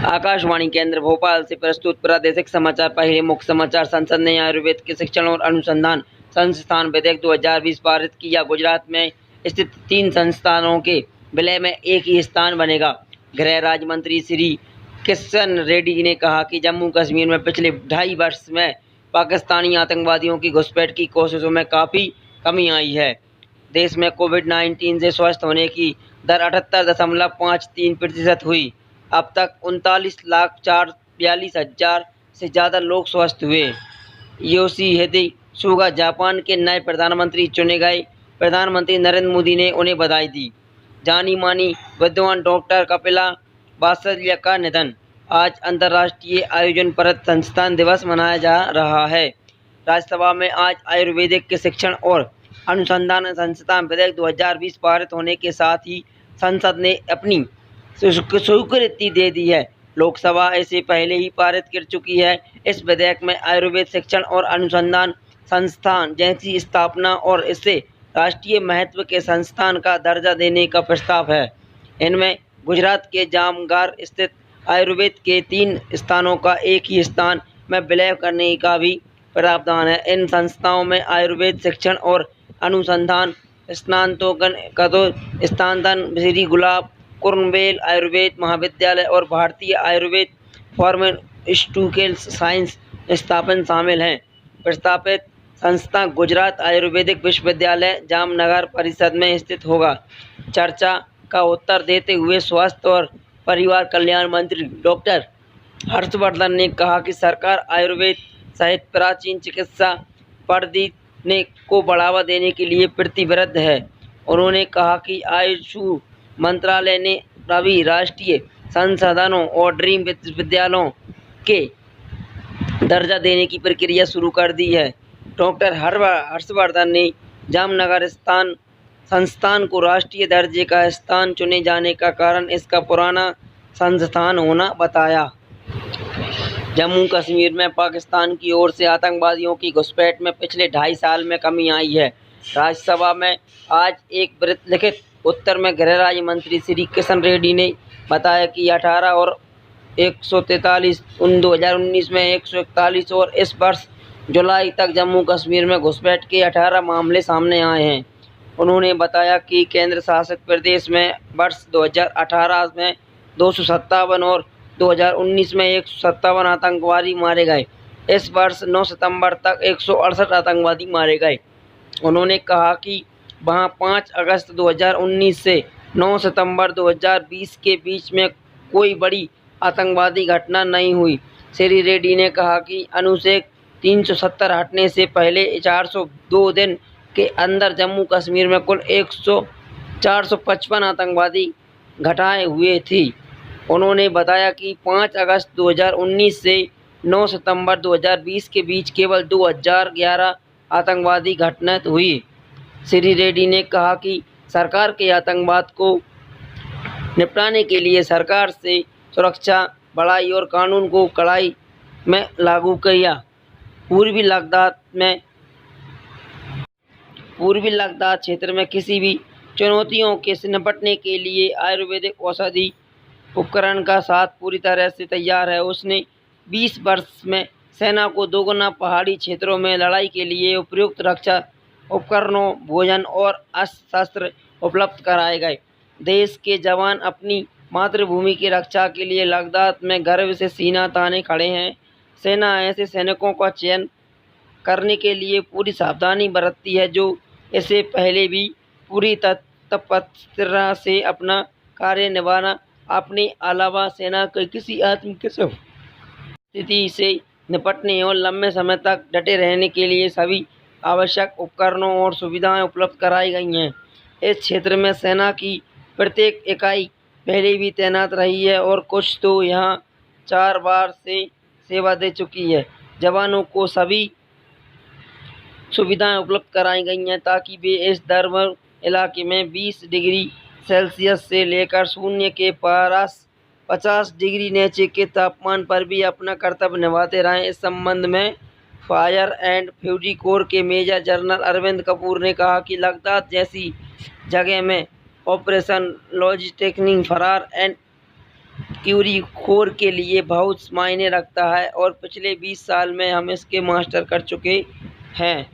आकाशवाणी केंद्र भोपाल से प्रस्तुत प्रादेशिक समाचार। पहले मुख्य समाचार। संसद ने आयुर्वेद के शिक्षण और अनुसंधान संस्थान विधेयक 2020 पारित किया। गुजरात में स्थित 3 संस्थानों के विलय में एक ही स्थान बनेगा। गृह राज्य मंत्री श्री किशन रेड्डी ने कहा कि जम्मू कश्मीर में पिछले 2.5 वर्ष में पाकिस्तानी आतंकवादियों की घुसपैठ की कोशिशों में काफ़ी कमी आई है। देश में कोविड-19 से स्वस्थ होने की दर 78.53% हुई। अब तक 39,42,000 से ज़्यादा लोग स्वस्थ हुए। योशिहिदे सुगा जापान के नए प्रधानमंत्री चुने गए। प्रधानमंत्री नरेंद्र मोदी ने उन्हें बधाई दी। जानी मानी विद्वान डॉक्टर कपिला वात्सल्य का निधन। आज अंतर्राष्ट्रीय आयोजनपरक संस्थान दिवस मनाया जा रहा है। राज्यसभा में आज आयुर्वेदिक के शिक्षण और अनुसंधान संस्थान विधेयक 2020 पारित होने के साथ ही संसद ने अपनी स्वीकृति दे दी है। लोकसभा इसे पहले ही पारित कर चुकी है। इस विधेयक में आयुर्वेद शिक्षण और अनुसंधान संस्थान जैसी स्थापना और इसे राष्ट्रीय महत्व के संस्थान का दर्जा देने का प्रस्ताव है। इनमें गुजरात के जामनगर स्थित आयुर्वेद के 3 स्थानों का एक ही स्थान में विलय करने का भी प्रावधान है। इन संस्थाओं में आयुर्वेद शिक्षण और अनुसंधान स्थानांतरण श्री गुलाब कुर्नवेल आयुर्वेद महाविद्यालय और भारतीय आयुर्वेद फार्मास्यूटिकल साइंस स्थापना शामिल हैं। प्रस्तावित संस्था गुजरात आयुर्वेदिक विश्वविद्यालय जामनगर परिसर में स्थित होगा। चर्चा का उत्तर देते हुए स्वास्थ्य और परिवार कल्याण मंत्री डॉक्टर हर्षवर्धन ने कहा कि सरकार आयुर्वेद सहित प्राचीन चिकित्सा पद्धति को बढ़ावा देने के लिए प्रतिबद्ध है। उन्होंने कहा कि आयुष मंत्रालय ने सभी राष्ट्रीय संसाधनों और ड्रीम विश्वविद्यालयों के दर्जा देने की प्रक्रिया शुरू कर दी है। डॉक्टर हर्षवर्धन ने जामनगर संस्थान को राष्ट्रीय दर्जे का स्थान चुने जाने का कारण इसका पुराना संस्थान होना बताया। जम्मू कश्मीर में पाकिस्तान की ओर से आतंकवादियों की घुसपैठ में पिछले 2.5 साल में कमी आई है। राज्यसभा में आज एक लिखित उत्तर में गृह राज्य मंत्री श्री किशन रेड्डी ने बताया कि 18 और 143 2019 में 141 और इस वर्ष जुलाई तक जम्मू कश्मीर में घुसपैठ के 18 मामले सामने आए हैं। उन्होंने बताया कि केंद्र शासित प्रदेश में वर्ष 2018 में 257 और 2019 में 157 आतंकवादी मारे गए। इस वर्ष 9 सितंबर तक 168 आतंकवादी मारे गए। उन्होंने कहा कि वहां 5 अगस्त 2019 से 9 सितंबर 2020 के बीच में कोई बड़ी आतंकवादी घटना नहीं हुई। श्री रेड्डी ने कहा कि अनुच्छेद 370 हटने से पहले 402 दिन के अंदर जम्मू कश्मीर में कुल 455 आतंकवादी घटनाएं हुए थी। उन्होंने बताया कि 5 अगस्त 2019 से 9 सितंबर 2020 के बीच केवल 2011 आतंकवादी घटनाएं हुई। श्री रेड्डी ने कहा कि सरकार के आतंकवाद को निपटाने के लिए सरकार से सुरक्षा बढ़ाई और कानून को कड़ाई में लागू किया। पूर्वी लद्दाख क्षेत्र में किसी भी चुनौतियों के से निपटने के लिए आयुर्वेदिक औषधि उपकरण का साथ पूरी तरह से तैयार है। उसने 20 वर्ष में सेना को दोगुना पहाड़ी क्षेत्रों में लड़ाई के लिए उपयुक्त रक्षा उपकरणों, भोजन और अस्त्र उपलब्ध कराए गए। देश के जवान अपनी मातृभूमि की रक्षा के लिए लद्दाख में गर्व से सीना ताने खड़े हैं। सेना ऐसे सैनिकों का चयन करने के लिए पूरी सावधानी बरतती है जो इससे पहले भी पूरी तत्परता से अपना कार्य निभाना अपने अलावा सेना के किसी आतंकी स्थिति से निपटने और लंबे समय तक डटे रहने के लिए सभी आवश्यक उपकरणों और सुविधाएं उपलब्ध कराई गई हैं। इस क्षेत्र में सेना की प्रत्येक इकाई पहले भी तैनात रही है और कुछ तो यहां 4 बार से सेवा दे चुकी है। जवानों को सभी सुविधाएं उपलब्ध कराई गई हैं ताकि वे इस दुर्गम इलाके में 20 डिग्री सेल्सियस से लेकर शून्य के पास 50 डिग्री नीचे के तापमान पर भी अपना कर्तव्य निभाते रहें। इस संबंध में फायर एंड फ्यूरी कोर के मेजर जनरल अरविंद कपूर ने कहा कि लद्दाख जैसी जगह में ऑपरेशन लॉजिस्टिक्स फरार एंड क्यूरी खोर के लिए बहुत मायने रखता है और पिछले 20 साल में हम इसके मास्टर कर चुके हैं।